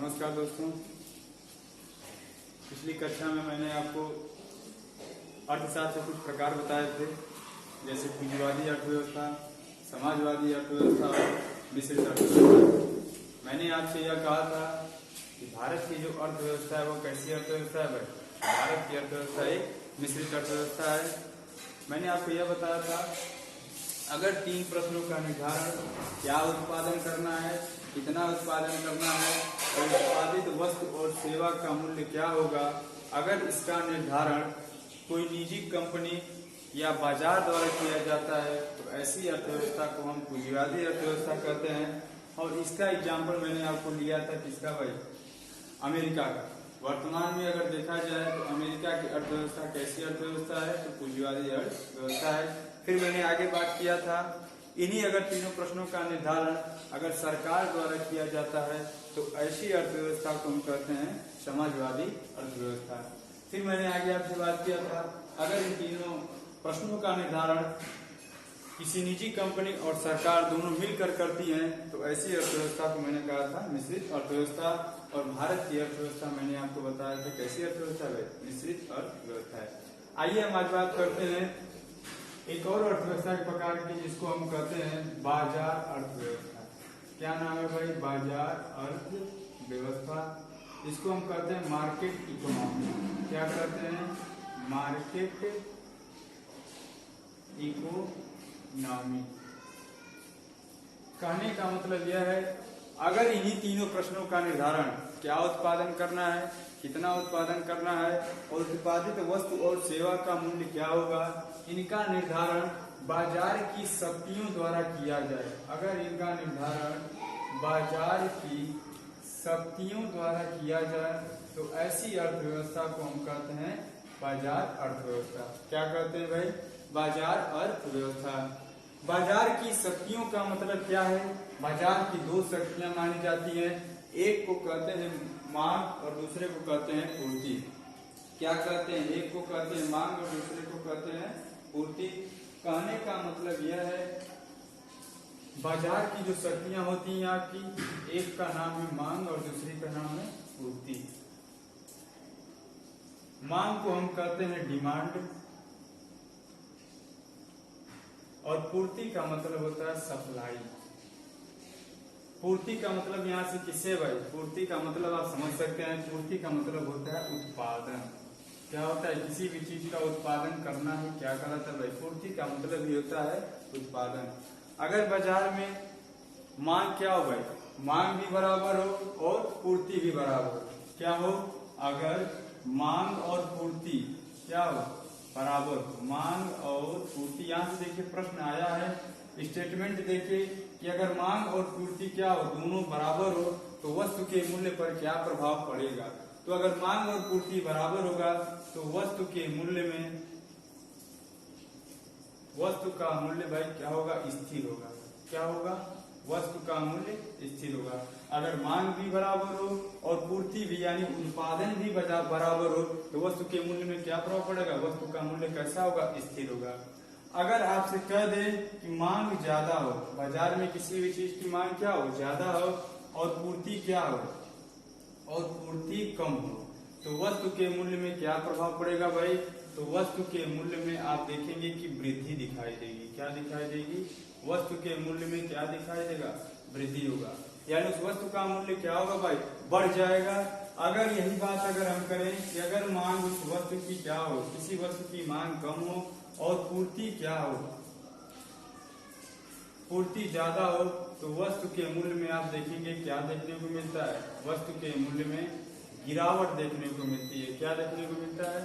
नमस्कार दोस्तों। पिछली कक्षा में मैंने आपको अर्थशास्त्र के कुछ प्रकार बताए थे, जैसे पूंजीवादी अर्थव्यवस्था, समाजवादी अर्थव्यवस्था और मिश्रित अर्थव्यवस्था। मैंने आपसे यह कहा था कि भारत की जो अर्थव्यवस्था है वो कैसी अर्थव्यवस्था है। भाई, भारत की अर्थव्यवस्था एक मिश्रित अर्थव्यवस्था है। मैंने आपको यह बताया था, अगर 3 प्रश्नों का निर्धारण, क्या उत्पादन करना है, कितना उत्पादन करना है और उत्पादित वस्तु और सेवा का मूल्य क्या होगा, अगर इसका निर्धारण कोई निजी कंपनी या बाजार द्वारा किया जाता है तो ऐसी अर्थव्यवस्था को हम पूंजीवादी अर्थव्यवस्था कहते हैं। और इसका एग्जाम्पल मैंने आपको लिया था किसका भाई, अमेरिका का। वर्तमान में अगर देखा जाए तो अमेरिका की अर्थव्यवस्था कैसी अर्थव्यवस्था है, तो पूंजीवादी अर्थव्यवस्था है। फिर मैंने आगे बात किया था, इन्हीं अगर तीनों प्रश्नों का निर्धारण अगर सरकार द्वारा किया जाता है तो ऐसी अर्थव्यवस्था को हम कहते हैं समाजवादी अर्थव्यवस्था। फिर मैंने आगे आपसे बात किया था, अगर इन तीनों प्रश्नों का निर्धारण किसी निजी कंपनी और सरकार दोनों मिलकर करती हैं तो ऐसी अर्थव्यवस्था को मैंने कहा था मिश्रित अर्थव्यवस्था। और भारत की अर्थव्यवस्था मैंने आपको बताया था कैसी अर्थव्यवस्था है, मिश्रित अर्थव्यवस्था है। आइए हम आज बात करते हैं एक और अर्थव्यवस्था के प्रकार की, जिसको हम कहते हैं बाजार अर्थव्यवस्था। क्या नाम है भाई, बाजार अर्थव्यवस्था। इसको हम कहते हैं मार्केट इकोनॉमी। क्या कहते हैं, मार्केट इकोनॉमी। कहने का मतलब यह है, अगर इन्हीं तीनों प्रश्नों का निर्धारण, क्या उत्पादन करना है, कितना उत्पादन करना है और उत्पादित वस्तु और सेवा का मूल्य क्या होगा, इनका निर्धारण बाजार की शक्तियों द्वारा किया जाए। अगर इनका निर्धारण बाजार की शक्तियों द्वारा किया जाए तो ऐसी अर्थव्यवस्था को हम कहते हैं बाजार अर्थव्यवस्था। क्या कहते हैं भाई, बाजार अर्थव्यवस्था। बाजार की शक्तियों का मतलब क्या है, बाजार की 2 शक्तियां मानी जाती हैं, एक को कहते हैं मांग और दूसरे को कहते हैं पूर्ति। क्या कहते हैं, एक को कहते हैं मांग और दूसरे को कहते हैं पूर्ति। कहने का मतलब यह है, बाजार की जो शक्तियां होती हैं आपकी, एक का नाम है मांग और दूसरी का नाम है पूर्ति। मांग को हम कहते हैं डिमांड और पूर्ति का मतलब होता है सप्लाई। पूर्ति का मतलब यहाँ से किससे भाई, पूर्ति का मतलब आप समझ सकते हैं, पूर्ति का मतलब होता है उत्पादन। क्या होता है, किसी भी चीज का उत्पादन करना ही क्या कहलाता है भाई, पूर्ति का मतलब ही होता है उत्पादन। अगर बाजार में मांग क्या हो भाई, मांग भी बराबर हो और पूर्ति भी बराबर हो। क्या हो, अगर मांग और पूर्ति क्या हो, बराबर हो, मांग और पूर्ति। यहाँ से देखिए प्रश्न आया है, स्टेटमेंट देखिए कि अगर मांग और पूर्ति क्या हो, दोनों बराबर हो तो वस्तु के मूल्य पर क्या प्रभाव पड़ेगा। तो अगर मांग और पूर्ति बराबर होगा तो वस्तु के मूल्य में, वस्तु का मूल्य भाई क्या होगा, स्थिर होगा। क्या होगा, वस्तु का मूल्य स्थिर होगा। अगर मांग भी बराबर हो और पूर्ति भी यानी उत्पादन भी बराबर हो तो वस्तु के मूल्य में क्या प्रभाव पड़ेगा, वस्तु का मूल्य कैसा होगा, स्थिर होगा। अगर आपसे कह दे कि मांग ज्यादा हो, बाजार में किसी भी चीज की मांग क्या हो, ज्यादा हो और पूर्ति क्या हो, और पूर्ति कम हो, तो वस्तु के मूल्य में क्या प्रभाव पड़ेगा भाई, तो वस्तु के मूल्य में आप देखेंगे कि वृद्धि दिखाई देगी। क्या दिखाई देगी, वस्तु के मूल्य में क्या दिखाई देगा, वृद्धि होगा। यानी उस वस्तु का मूल्य क्या होगा भाई, बढ़ जाएगा। अगर यही बात अगर हम करें कि अगर मांग उस वस्तु की क्या हो, किसी वस्तु की मांग कम हो और पूर्ति क्या हो, पूर्ति ज्यादा हो, तो वस्तु के मूल्य में आप देखेंगे क्या देखने को मिलता है, वस्तु के मूल्य में गिरावट देखने को मिलती है। क्या देखने को मिलता है,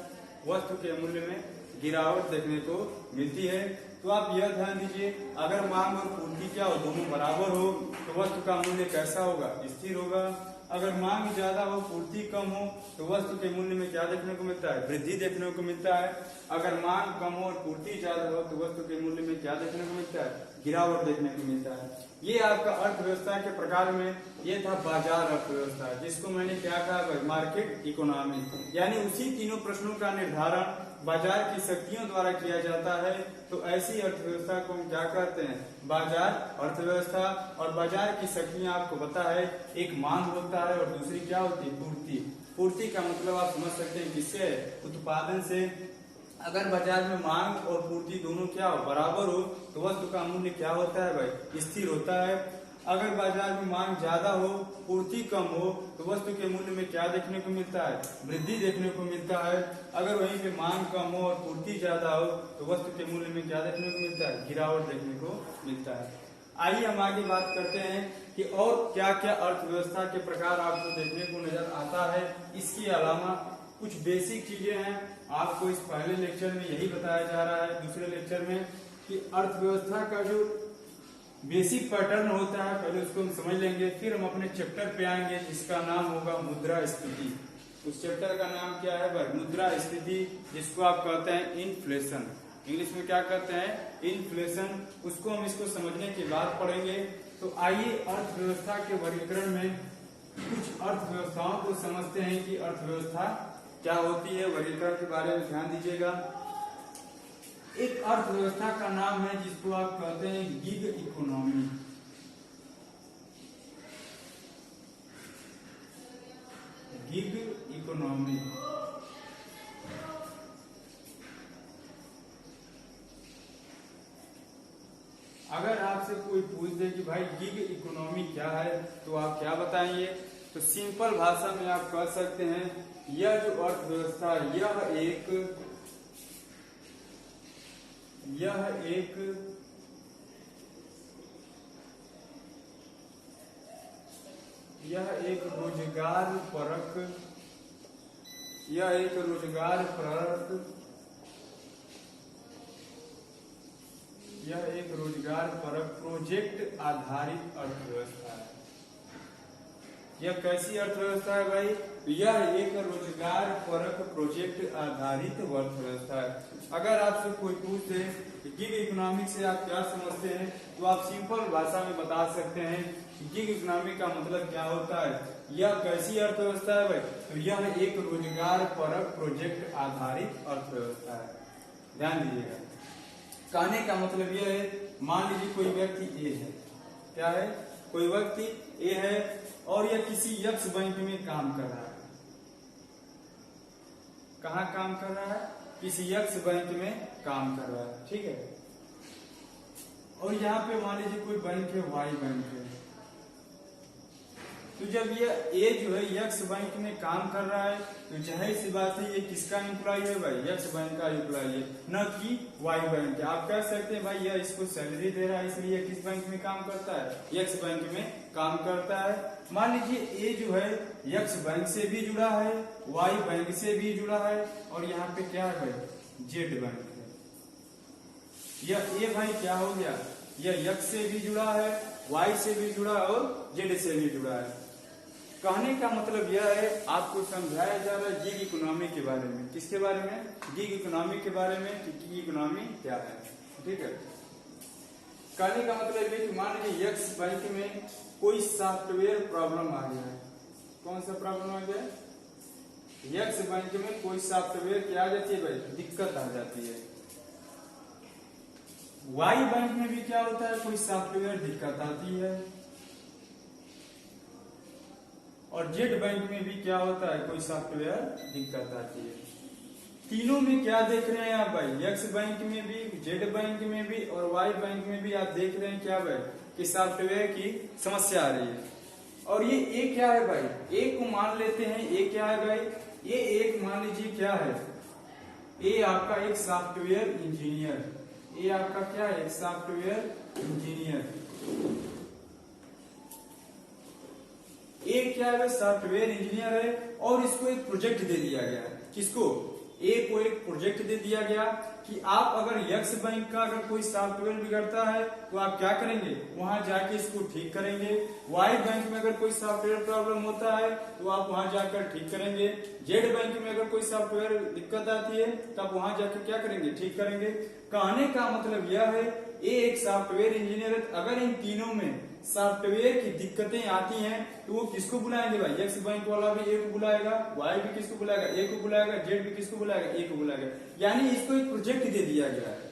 वस्तु के मूल्य में गिरावट देखने को मिलती है। तो आप यह ध्यान दीजिए, अगर मांग और पूर्ति क्या हो, दोनों बराबर हो तो वस्तु का मूल्य कैसा होगा, स्थिर होगा। अगर मांग ज्यादा हो, पूर्ति कम हो, तो वस्तु के मूल्य में क्या देखने को मिलता है, वृद्धि देखने को मिलता है। अगर मांग कम हो और पूर्ति ज्यादा हो तो वस्तु के मूल्य में क्या देखने को मिलता है, गिरावट देखने को मिलता है। ये आपका अर्थव्यवस्था के प्रकार में ये था बाजार अर्थव्यवस्था, जिसको मैंने क्या कहा भाई, मार्केट इकोनॉमी। यानी उसी तीनों प्रश्नों का निर्धारण बाजार की शक्तियों द्वारा किया जाता है तो ऐसी अर्थव्यवस्था को हम क्या कहते हैं, बाजार अर्थव्यवस्था। और बाजार की शक्तियां आपको पता है, एक मांग होता है और दूसरी क्या होती है, पूर्ति। पूर्ति का मतलब आप समझ सकते हैं किससे, उत्पादन से। अगर बाजार में मांग और पूर्ति दोनों क्या हो, बराबर हो, तो वस्तु का मूल्य क्या होता है भाई, स्थिर होता है। अगर बाजार में मांग ज्यादा हो, पूर्ति कम हो, तो वस्तु के मूल्य में क्या देखने को मिलता है, वृद्धि देखने को मिलता है। अगर वहीं पे मांग कम हो और पूर्ति ज्यादा हो, तो वस्तु के मूल्य में क्या देखने को मिलता है, गिरावट देखने को मिलता है। आइए हम आगे बात करते हैं कि और क्या क्या अर्थव्यवस्था के प्रकार आपको देखने को नजर आता है। इसके अलावा कुछ बेसिक चीजें हैं, आपको इस पहले लेक्चर में यही बताया जा रहा है। दूसरे लेक्चर में कि अर्थव्यवस्था का जो बेसिक पैटर्न होता है, पहले उसको हम समझ लेंगे, फिर हम अपने चैप्टर पे आएंगे जिसका नाम होगा मुद्रास्फीति। उस चैप्टर का नाम क्या है भाई, मुद्रास्फीति, जिसको आप कहते हैं इन्फ्लेशन। इंग्लिश में क्या कहते हैं, इन्फ्लेशन। उसको हम इसको समझने के बाद पढ़ेंगे। तो आइए अर्थव्यवस्था के वर्गीकरण में कुछ अर्थव्यवस्थाओं को समझते हैं कि अर्थव्यवस्था क्या होती है। वर्गीकरण के बारे में ध्यान दीजिएगा। एक अर्थव्यवस्था का नाम है जिसको आप कहते हैं गिग इकोनॉमी। Gig economy. अगर आपसे कोई पूछ दे कि भाई गिग इकोनॉमी क्या है, तो आप क्या बताएंगे, तो सिंपल भाषा में आप कह सकते हैं यह जो अर्थव्यवस्था, यह एक रोजगार परक प्रोजेक्ट आधारित अर्थव्यवस्था है। यह कैसी अर्थव्यवस्था है भाई, यह एक रोजगार परक प्रोजेक्ट आधारित अर्थव्यवस्था है। अगर आपसे कोई पूछे गिग इकोनॉमिक से आप क्या समझते हैं, तो आप सिंपल भाषा में बता सकते हैं कि गिग इकोनॉमिक का मतलब क्या होता है, यह कैसी अर्थव्यवस्था है भाई, तो यह एक रोजगार परक प्रोजेक्ट आधारित अर्थव्यवस्था है। ध्यान दीजिएगा, कहने का मतलब यह है, मान लीजिए कोई व्यक्ति ए है, क्या है, कोई व्यक्ति ए है और यह किसी यक्स बैंक में काम कर रहा है। कहाँ काम कर रहा है, किसी यक्स बैंक में काम कर रहा है, ठीक है। और यहाँ पे मान लीजिए कोई बैंक है, वाई बैंक है। तो जब ये ए जो है यक्स बैंक में काम कर रहा है, तो जाहिर सी बात है ये किसका एम्प्लॉय है भाई, यक्स बैंक का एम्प्लॉय है, न कि वाई बैंक का। आप कह सकते हैं भाई यह इसको सैलरी दे रहा है इसलिए किस बैंक में काम करता है, यक्स बैंक में काम करता है। मान लीजिए ए जो है यक्स बैंक से भी जुड़ा है, वाई बैंक से भी जुड़ा है, और यहाँ पे क्या है भाई, जेड बैंक है। यह ए भाई क्या हो गया, यह यक्स से भी जुड़ा है, वाई से भी जुड़ा है और जेड से भी जुड़ा है। कहने का मतलब यह है, आपको समझाया जा रहा है गिग इकोनॉमी के बारे में। किसके बारे में, गिग इकोनॉमी के बारे में, कि गिग इकोनॉमी क्या है, ठीक है। कहने का मतलब ये कि मान लीजिए यक्स बैंक में कोई सॉफ्टवेयर प्रॉब्लम आ गया है। कौन सा प्रॉब्लम आ गया, यक्स बैंक में कोई सॉफ्टवेयर क्या आ जाती है भाई, दिक्कत आ जाती है। वाई बैंक में भी क्या होता है, कोई सॉफ्टवेयर दिक्कत आती है। और जेड बैंक में भी क्या होता है, कोई सॉफ्टवेयर दिक्कत आती है। तीनों में क्या देख रहे हैं आप भाई, यक्स बैंक में भी, जेड बैंक में भी और वाई बैंक में भी आप देख रहे हैं क्या भाई, कि सॉफ्टवेयर की समस्या आ रही है। और ये ए क्या है भाई, ए को मान लेते हैं, ए क्या है भाई, ये एक मान लीजिए क्या है, ए आपका एक सॉफ्टवेयर इंजीनियर, ये आपका क्या है, सॉफ्टवेयर इंजीनियर। एक क्या है, सॉफ्टवेयर इंजीनियर है और इसको एक प्रोजेक्ट दे दिया गया है। किसको, ए को एक प्रोजेक्ट दे दिया गया कि आप अगर यक्स बैंक का अगर कोई सॉफ्टवेयर बिगड़ता है तो आप क्या करेंगे, वहां जाके इसको ठीक करेंगे। वाई बैंक में अगर कोई सॉफ्टवेयर प्रॉब्लम होता है तो आप वहां जाकर ठीक करेंगे। जेड बैंक में अगर कोई सॉफ्टवेयर दिक्कत आती है तो आप वहां जाकर क्या करेंगे, ठीक करेंगे। कहने का मतलब यह है, ए एक सॉफ्टवेयर इंजीनियर है, अगर इन तीनों में सॉफ्टवेयर की दिक्कतें आती हैं तो वो किसको बुलाएंगे भाई? एक्स बैंक वाला भी ए को बुलाएगा, वाई भी किसको बुलाएगा? ए को बुलाएगा, जेड भी किसको बुलाएगा? ए को बुलाएगा। यानी इसको एक प्रोजेक्ट दे दिया गया है।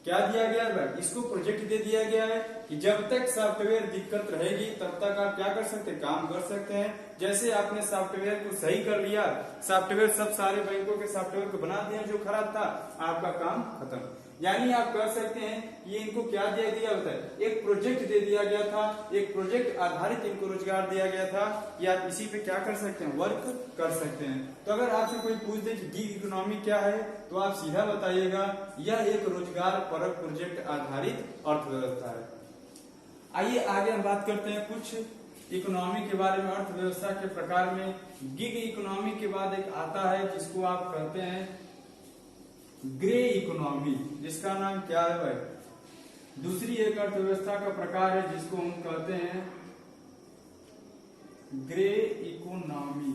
क्या दिया गया है भाई? इसको प्रोजेक्ट दे दिया गया है कि जब तक सॉफ्टवेयर दिक्कत रहेगी तब तक आप क्या कर सकते हैं? काम कर सकते हैं। जैसे आपने सॉफ्टवेयर को सही कर लिया, सॉफ्टवेयर सब सारे बैंकों के सॉफ्टवेयर को बना दिया जो खराब था, आपका काम खत्म। यानी आप कर सकते हैं, ये इनको क्या दिया दिया होता है? एक प्रोजेक्ट दे दिया गया था, एक प्रोजेक्ट आधारित इनको रोजगार दिया गया था कि आप इसी पे क्या कर सकते हैं? वर्क कर सकते हैं। तो अगर आपसे कोई पूछ दे कि गिग इकोनॉमी क्या है, तो आप सीधा बताइएगा यह एक रोजगार परक प्रोजेक्ट आधारित अर्थव्यवस्था है। आइए आगे हम बात करते हैं कुछ इकोनॉमी के बारे में, अर्थव्यवस्था के प्रकार में। गिग इकोनॉमी के बाद एक आता है जिसको आप कहते हैं ग्रे इकोनॉमी, जिसका नाम क्या है भाई? दूसरी एक अर्थव्यवस्था का प्रकार है जिसको हम कहते हैं ग्रे इकोनॉमी,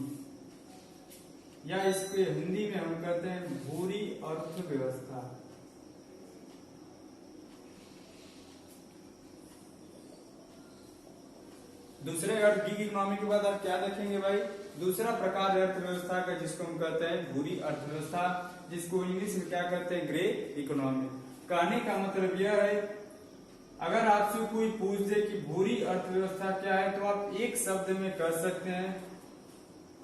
या इसके हिंदी में हम कहते हैं भूरी अर्थव्यवस्था। दूसरे गिग इकोनॉमी के बाद आप क्या देखेंगे भाई? दूसरा प्रकार है अर्थव्यवस्था का जिसको हम कहते हैं भूरी अर्थव्यवस्था, जिसको इंग्लिश में क्या कहते हैं? Grey economy. कहने का मतलब यह है, अगर आपसे कोई पूछ दे कि भूरी अर्थव्यवस्था क्या है, तो आप एक शब्द में कह सकते हैं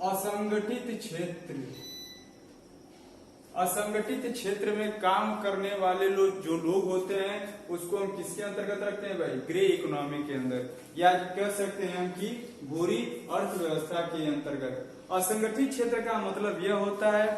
असंगठित क्षेत्र। असंगठित क्षेत्र में काम करने वाले लोग जो लोग होते हैं उसको हम किसके अंतर्गत रखते हैं भाई? ग्रे इकोनॉमी के अंदर, या कह सकते हैं हम कि भूरी अर्थव्यवस्था के अंतर्गत। असंगठित क्षेत्र का मतलब यह होता है,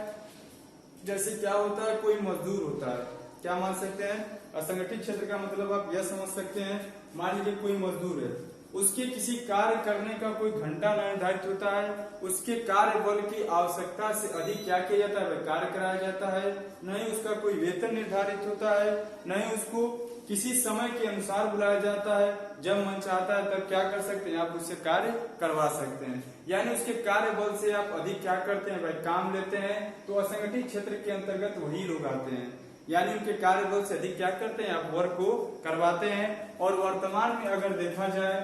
जैसे क्या होता है? कोई मजदूर होता है, क्या मान सकते हैं? असंगठित क्षेत्र का मतलब आप यह समझ सकते हैं, मान लीजिए कोई मजदूर है, उसके किसी कार्य करने का कोई घंटा निर्धारित होता है, उसके कार्य बल की आवश्यकता से अधिक क्या किया जाता है? कार्य कराया जाता है। नहीं उसका कोई वेतन निर्धारित होता है, नहीं उसको किसी समय के अनुसार बुलाया जाता है, जब मन चाहता है तब क्या कर सकते हैं? आप उससे कार्य करवा सकते हैं। यानी उसके कार्य बल से आप अधिक क्या करते हैं भाई? काम लेते हैं। तो असंगठित क्षेत्र के अंतर्गत वही लोग आते हैं, यानी उनके कार्य बल से अधिक क्या करते हैं? आप वर्क को करवाते हैं। और वर्तमान में अगर देखा जाए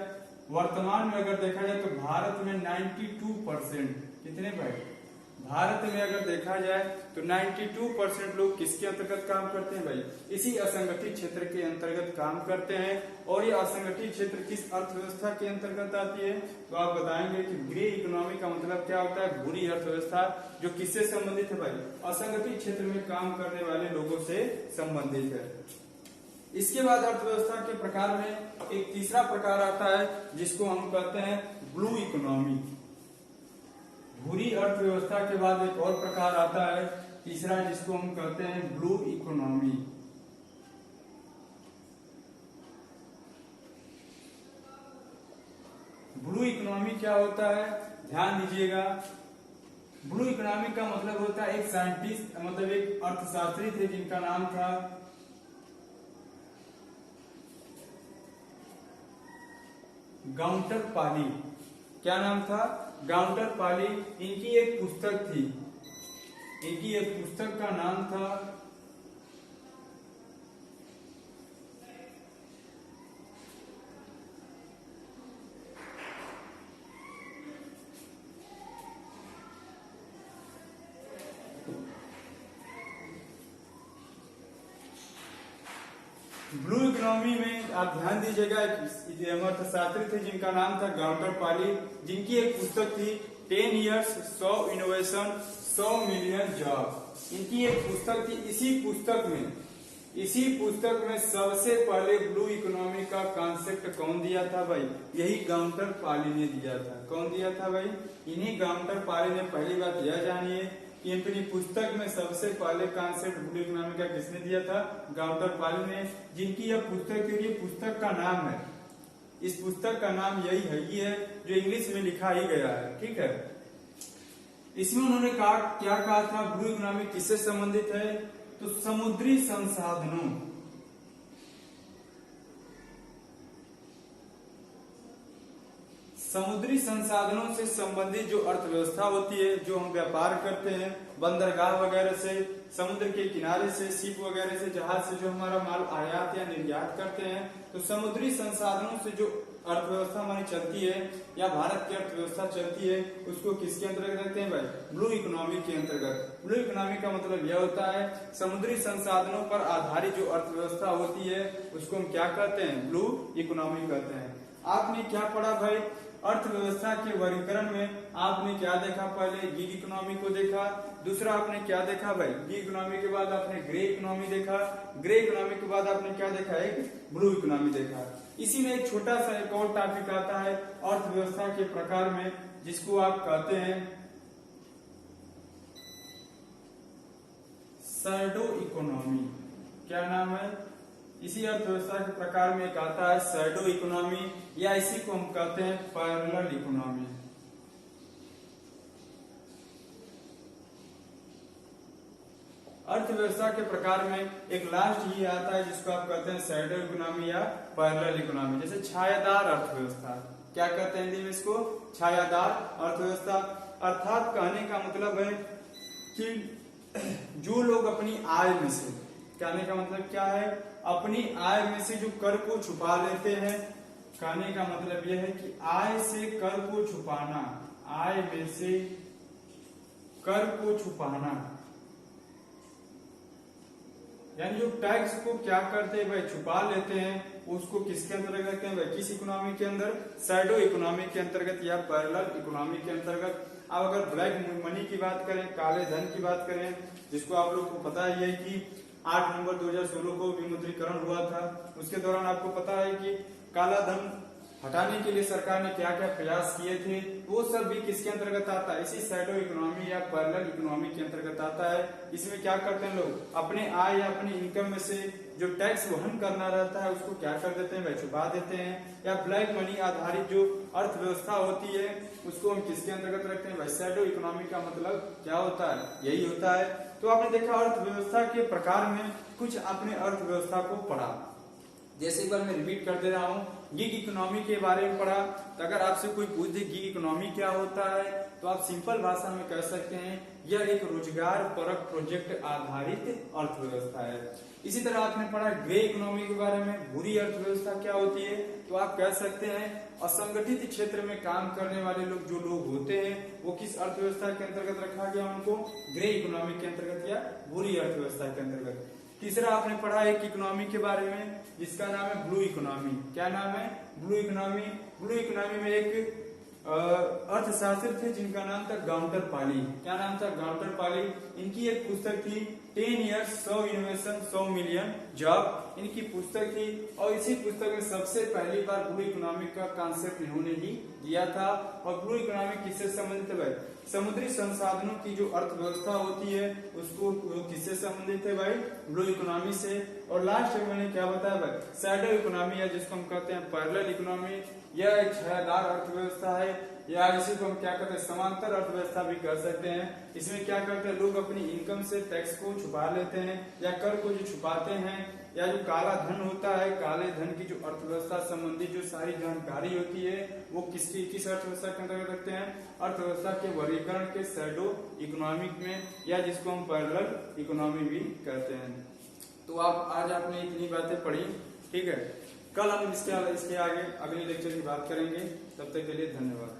तो भारत में 92%, कितने भाई? भारत में अगर देखा जाए तो 92% लोग किसके अंतर्गत काम करते हैं भाई? इसी असंगठित क्षेत्र के अंतर्गत काम करते हैं। और ये असंगठित क्षेत्र किस अर्थव्यवस्था के अंतर्गत आती है? तो आप बताएंगे कि ग्रे इकोनॉमी का मतलब क्या होता है? भूरी अर्थव्यवस्था, जो किससे संबंधित है भाई? असंगठित क्षेत्र में काम करने वाले लोगों से संबंधित है। इसके बाद अर्थव्यवस्था के प्रकार में एक तीसरा प्रकार आता है जिसको हम कहते हैं ब्लू इकोनॉमी। भूरी अर्थव्यवस्था के बाद एक और प्रकार आता है तीसरा, जिसको हम कहते हैं ब्लू इकोनॉमी। ब्लू इकोनॉमी क्या होता है? ध्यान दीजिएगा, ब्लू इकोनॉमी का मतलब होता है, एक साइंटिस्ट मतलब एक अर्थशास्त्री थे जिनका नाम था गाउंटर पाली। क्या नाम था? गाउंटर पाली। इनकी एक पुस्तक थी, इनकी एक पुस्तक का नाम था ब्लू इकोनॉमी में आप ध्यान दीजिएगा, अर्थशास्त्री थे जिनका नाम था गाउंटर पाली, जिनकी एक पुस्तक थी 10 years 100 इनोवेशन 100 मिलियन जॉब। इनकी एक पुस्तक थी। इसी पुस्तक में सबसे पहले ब्लू इकोनॉमी का कॉन्सेप्ट कौन दिया था भाई? यही गाउंटर पाली ने दिया था। कौन दिया था भाई? इन्हीं गाउंटर पाली ने। पहली बात यह जानिए कि अपनी पुस्तक में सबसे पहले कॉन्सेप्ट ब्लू इकोनॉमी का किसने दिया था? गाउंटर पाली ने, जिनकी यह पुस्तक थी। ये पुस्तक का नाम है, इस पुस्तक का नाम यही है जो इंग्लिश में लिखा ही गया है, ठीक है। इसमें उन्होंने क्या कहा था? ब्लू इकोनॉमी किससे संबंधित है? तो समुद्री संसाधनों, समुद्री संसाधनों से संबंधित जो अर्थव्यवस्था होती है, जो हम व्यापार करते हैं बंदरगाह वगैरह से, समुद्र के किनारे से, शिप वगैरह से, जहाज से जो हमारा माल आयात या निर्यात करते हैं, तो समुद्री संसाधनों से जो अर्थव्यवस्था हमारी चलती है या भारत की अर्थव्यवस्था चलती है उसको किसके अंतर्गत रखते हैं भाई? ब्लू इकोनॉमी के अंतर्गत। ब्लू इकोनॉमी का मतलब यह होता है समुद्री संसाधनों पर आधारित जो अर्थव्यवस्था होती है उसको हम क्या कहते हैं? ब्लू इकोनॉमी कहते हैं। आपने क्या पढ़ा भाई? अर्थव्यवस्था के वर्गीकरण में आपने क्या देखा? पहले गिग इकोनॉमी को देखा, दूसरा आपने क्या देखा भाई? गिग इकोनॉमी के बाद आपने ग्रे इकोनॉमी देखा, ग्रे इकोनॉमी के बाद आपने क्या देखा? एक ब्लू इकोनॉमी देखा। इसी में एक छोटा सा एक और टॉपिक आता है अर्थव्यवस्था के प्रकार में, जिसको आप कहते हैं शैडो इकोनॉमी। क्या नाम है? इसी अर्थव्यवस्था के प्रकार में एक आता है शैडो इकोनॉमी, या इसी को हम कहते हैं पैरेलल इकोनॉमी। अर्थव्यवस्था के प्रकार में एक लास्ट ये आता है जिसको आप कहते हैं शैडो इकोनॉमी या पैरेलल इकोनॉमी। जैसे छायादार अर्थव्यवस्था, क्या कहते हैं हिंदी में इसको? छायादार अर्थव्यवस्था। अर्थात कहने का मतलब है कि जो लोग अपनी आय में से, कहने का मतलब क्या है? अपनी आय में से जो कर को छुपा लेते हैं। कहने का मतलब यह है कि आय से कर को छुपाना, आय में से कर को छुपाना, यानी जो टैक्स को क्या करते हैं भाई? छुपा लेते हैं। उसको किसके अंतर्गत रखते हैं भाई? किस इकोनॉमी के अंदर? शैडो इकोनॉमी के अंतर्गत या पैरेलल इकोनॉमी के अंतर्गत। अब अगर ब्लैक मनी की बात करें, काले धन की बात करें, जिसको आप लोग को पता ही है कि 8 नवंबर 2016 को विमुद्रीकरण हुआ था, उसके दौरान आपको पता है कि काला धन हटाने के लिए सरकार ने क्या क्या प्रयास किए थे, वो सब भी किसके अंतर्गत आता है? इसी शैडो इकोनॉमी या पैरेलल इकोनॉमी के अंतर्गत आता है। इसमें क्या करते हैं लोग? अपने आय या अपनी इनकम में से जो टैक्स वहन करना रहता है उसको क्या कर देते हैं भाई? छुपा देते हैं। या ब्लैक मनी आधारित जो अर्थव्यवस्था होती है उसको हम किसके अंतर्गत रखते हैं भाई? शैडो इकोनॉमी का मतलब क्या होता है? यही होता है। तो आपने देखा अर्थव्यवस्था के प्रकार में कुछ आपने अर्थव्यवस्था को पढ़ा। जैसे एक बार मैं रिपीट कर दे रहा हूँ, गिग इकोनॉमी के बारे में पढ़ा। तो अगर आपसे कोई पूछ दे गिग इकोनॉमी क्या होता है, तो आप सिंपल भाषा में कह सकते हैं यह एक रोजगार परक प्रोजेक्ट आधारित अर्थव्यवस्था है। इसी तरह आपने पढ़ा ग्रे इकोनॉमी के बारे में, बुरी अर्थव्यवस्था क्या होती है, तो आप कह सकते हैं असंगठित क्षेत्र में काम करने वाले लोग जो लोग होते हैं वो किस अर्थव्यवस्था के अंतर्गत रखा गया? उनको ग्रे इकोनॉमी के अंतर्गत या बुरी अर्थव्यवस्था के अंतर्गत। तीसरा आपने पढ़ा एक इकोनॉमी के बारे में जिसका नाम है ब्लू इकोनॉमी। क्या नाम है? Blue economy. ब्लू इकोनॉमी में एक अर्थशास्त्री थे जिनका नाम था गाउंटर पाली। क्या नाम था? गाउंटर पाली। इनकी एक पुस्तक थी 10 years 100 इनोवेशन 100 मिलियन जॉब, इनकी पुस्तक थी। और इसी पुस्तक में सबसे पहली बार ब्लू इकोनॉमी का कॉन्सेप्ट इन्होंने ही दिया था। और ब्लू इकोनॉमी किससे संबंधित है भाई? समुद्री संसाधनों की जो अर्थव्यवस्था होती है उसको किससे संबंधित है भाई? ब्लू इकोनॉमी से। और लास्ट में मैंने क्या बताया भाई? शैडो इकोनॉमी, या जिसको हम कहते हैं पैरेलल इकोनॉमी। यह एक छायादार अर्थव्यवस्था है, या इसी को हम क्या कहते हैं? समांतर अर्थव्यवस्था भी कर सकते हैं। इसमें क्या करते हैं लोग? अपनी इनकम से टैक्स को छुपा लेते हैं, या कर को जो छुपाते हैं, या जो काला धन होता है, काले धन की जो अर्थव्यवस्था संबंधी जो सारी जानकारी होती है वो किस अर्थव्यवस्था के अंतर्गत रखते हैं? अर्थव्यवस्था के वर्गीकरण के शैडो इकोनॉमिक में, या जिसको हम पैरेलल इकोनॉमी भी कहते हैं। तो आप आज आपने इतनी बातें पढ़ी, ठीक है। कल हम इसके आगे अगले लेक्चर की बात करेंगे। तब तक के लिए धन्यवाद।